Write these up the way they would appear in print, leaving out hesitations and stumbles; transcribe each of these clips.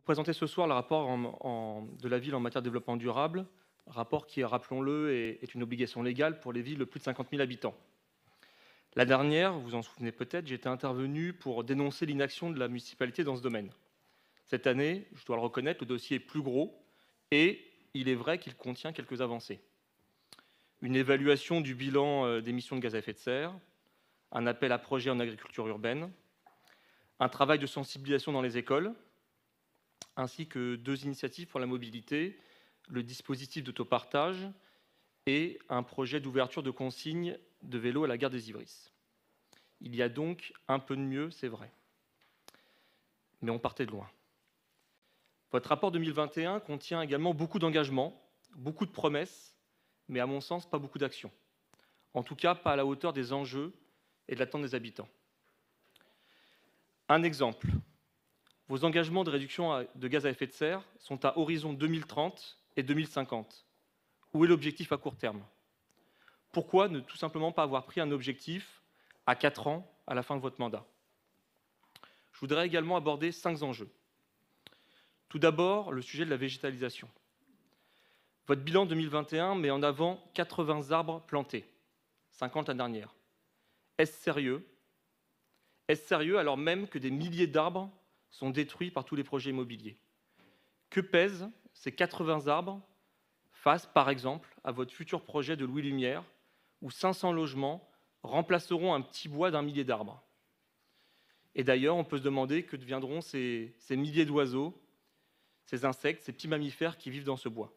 Présenter ce soir le rapport de la ville en matière de développement durable, rapport qui, rappelons-le, est une obligation légale pour les villes de plus de 50 000 habitants. La dernière, vous vous en souvenez peut-être, j'étais intervenu pour dénoncer l'inaction de la municipalité dans ce domaine. Cette année, je dois le reconnaître, le dossier est plus gros et il est vrai qu'il contient quelques avancées. Une évaluation du bilan d'émissions de gaz à effet de serre, un appel à projet en agriculture urbaine, un travail de sensibilisation dans les écoles, ainsi que 2 initiatives pour la mobilité, le dispositif d'autopartage et un projet d'ouverture de consignes de vélo à la gare des Ivris. Il y a donc un peu de mieux, c'est vrai. Mais on partait de loin. Votre rapport 2021 contient également beaucoup d'engagements, beaucoup de promesses, mais à mon sens, pas beaucoup d'actions. En tout cas, pas à la hauteur des enjeux et de l'attente des habitants. Un exemple. Vos engagements de réduction de gaz à effet de serre sont à horizon 2030 et 2050. Où est l'objectif à court terme? Pourquoi ne tout simplement pas avoir pris un objectif à 4 ans à la fin de votre mandat? Je voudrais également aborder 5 enjeux. Tout d'abord, le sujet de la végétalisation. Votre bilan 2021 met en avant 80 arbres plantés, 50 la dernière. Est-ce sérieux? Est-ce sérieux alors même que des milliers d'arbres sont détruits par tous les projets immobiliers? Que pèsent ces 80 arbres face, par exemple, à votre futur projet de Louis Lumière, où 500 logements remplaceront un petit bois d'1 millier d'arbres? Et d'ailleurs, on peut se demander que deviendront ces milliers d'oiseaux, ces insectes, ces petits mammifères qui vivent dans ce bois.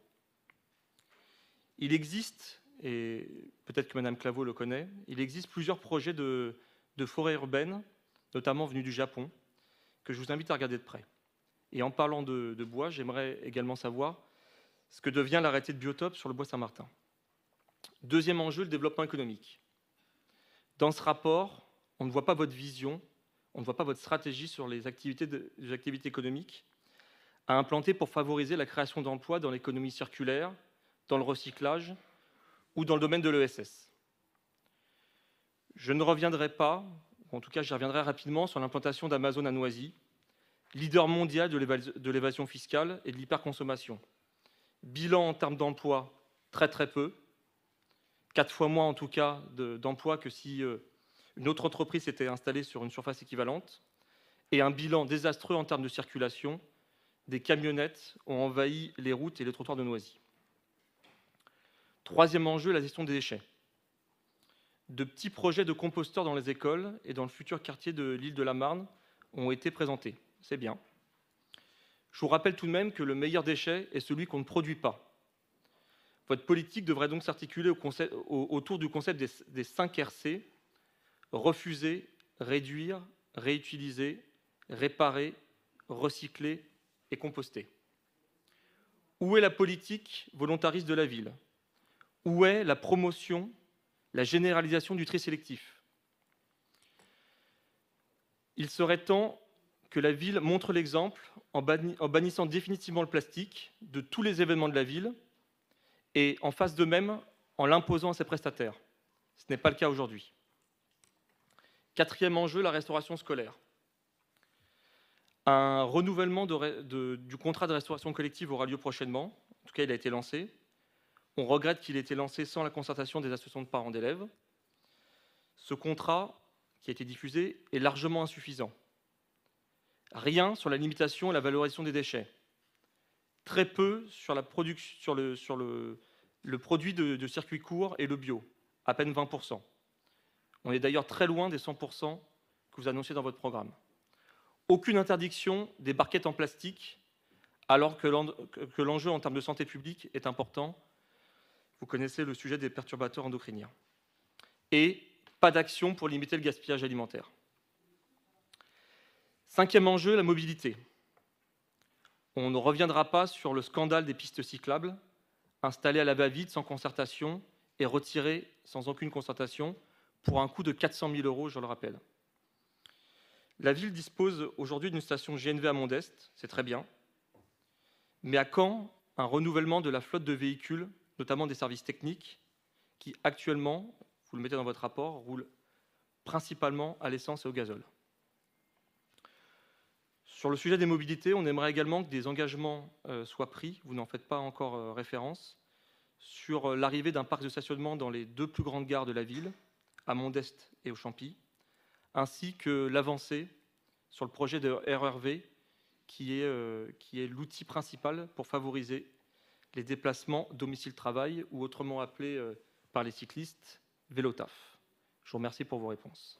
Il existe, et peut-être que Madame Claveau le connaît, il existe plusieurs projets de forêts urbaines, notamment venus du Japon, que je vous invite à regarder de près. Et en parlant de bois, j'aimerais également savoir ce que devient l'arrêté de biotope sur le bois Saint-Martin. Deuxième enjeu, le développement économique. Dans ce rapport, on ne voit pas votre vision, on ne voit pas votre stratégie sur les activités économiques à implanter pour favoriser la création d'emplois dans l'économie circulaire, dans le recyclage ou dans le domaine de l'ESS. Je ne reviendrai pas, ou en tout cas j'y reviendrai rapidement, sur l'implantation d'Amazon à Noisy, leader mondial de l'évasion fiscale et de l'hyperconsommation. Bilan en termes d'emploi, très très peu, 4 fois moins en tout cas d'emplois que si une autre entreprise s'était installée sur une surface équivalente, et un bilan désastreux en termes de circulation. Des camionnettes ont envahi les routes et les trottoirs de Noisy. Troisième enjeu, la gestion des déchets. De petits projets de composteurs dans les écoles et dans le futur quartier de l'île de la Marne ont été présentés. C'est bien. Je vous rappelle tout de même que le meilleur déchet est celui qu'on ne produit pas. Votre politique devrait donc s'articuler autour du concept des 5 RC: refuser, réduire, réutiliser, réparer, recycler et composter. Où est la politique volontariste de la ville? Où est la promotion, la généralisation du tri sélectif? Il serait temps que la ville montre l'exemple en bannissant définitivement le plastique de tous les événements de la ville et en fasse de même en l'imposant à ses prestataires. Ce n'est pas le cas aujourd'hui. Quatrième enjeu, la restauration scolaire. Un renouvellement du contrat de restauration collective aura lieu prochainement. En tout cas, il a été lancé. On regrette qu'il ait été lancé sans la concertation des associations de parents d'élèves. Ce contrat, qui a été diffusé, est largement insuffisant. Rien sur la limitation et la valorisation des déchets. Très peu sur le produit de circuit court et le bio, à peine 20%. On est d'ailleurs très loin des 100% que vous annoncez dans votre programme. Aucune interdiction des barquettes en plastique, alors que l'enjeu en termes de santé publique est important. Vous connaissez le sujet des perturbateurs endocriniens. Et pas d'action pour limiter le gaspillage alimentaire. Cinquième enjeu, la mobilité. On ne reviendra pas sur le scandale des pistes cyclables, installées à la va-vite sans concertation et retirées sans aucune concertation, pour un coût de 400 000 €, je le rappelle. La ville dispose aujourd'hui d'une station GNV à Mondest, c'est très bien. Mais à quand un renouvellement de la flotte de véhicules, notamment des services techniques, qui actuellement, vous le mettez dans votre rapport, roulent principalement à l'essence et au gazole? Sur le sujet des mobilités, on aimerait également que des engagements soient pris, vous n'en faites pas encore référence, sur l'arrivée d'un parc de stationnement dans les 2 plus grandes gares de la ville, à Mont-d'Est et au Champy, ainsi que l'avancée sur le projet de RERV, qui est l'outil principal pour favoriser les déplacements domicile-travail, ou autrement appelé par les cyclistes, vélo-taf. Je vous remercie pour vos réponses.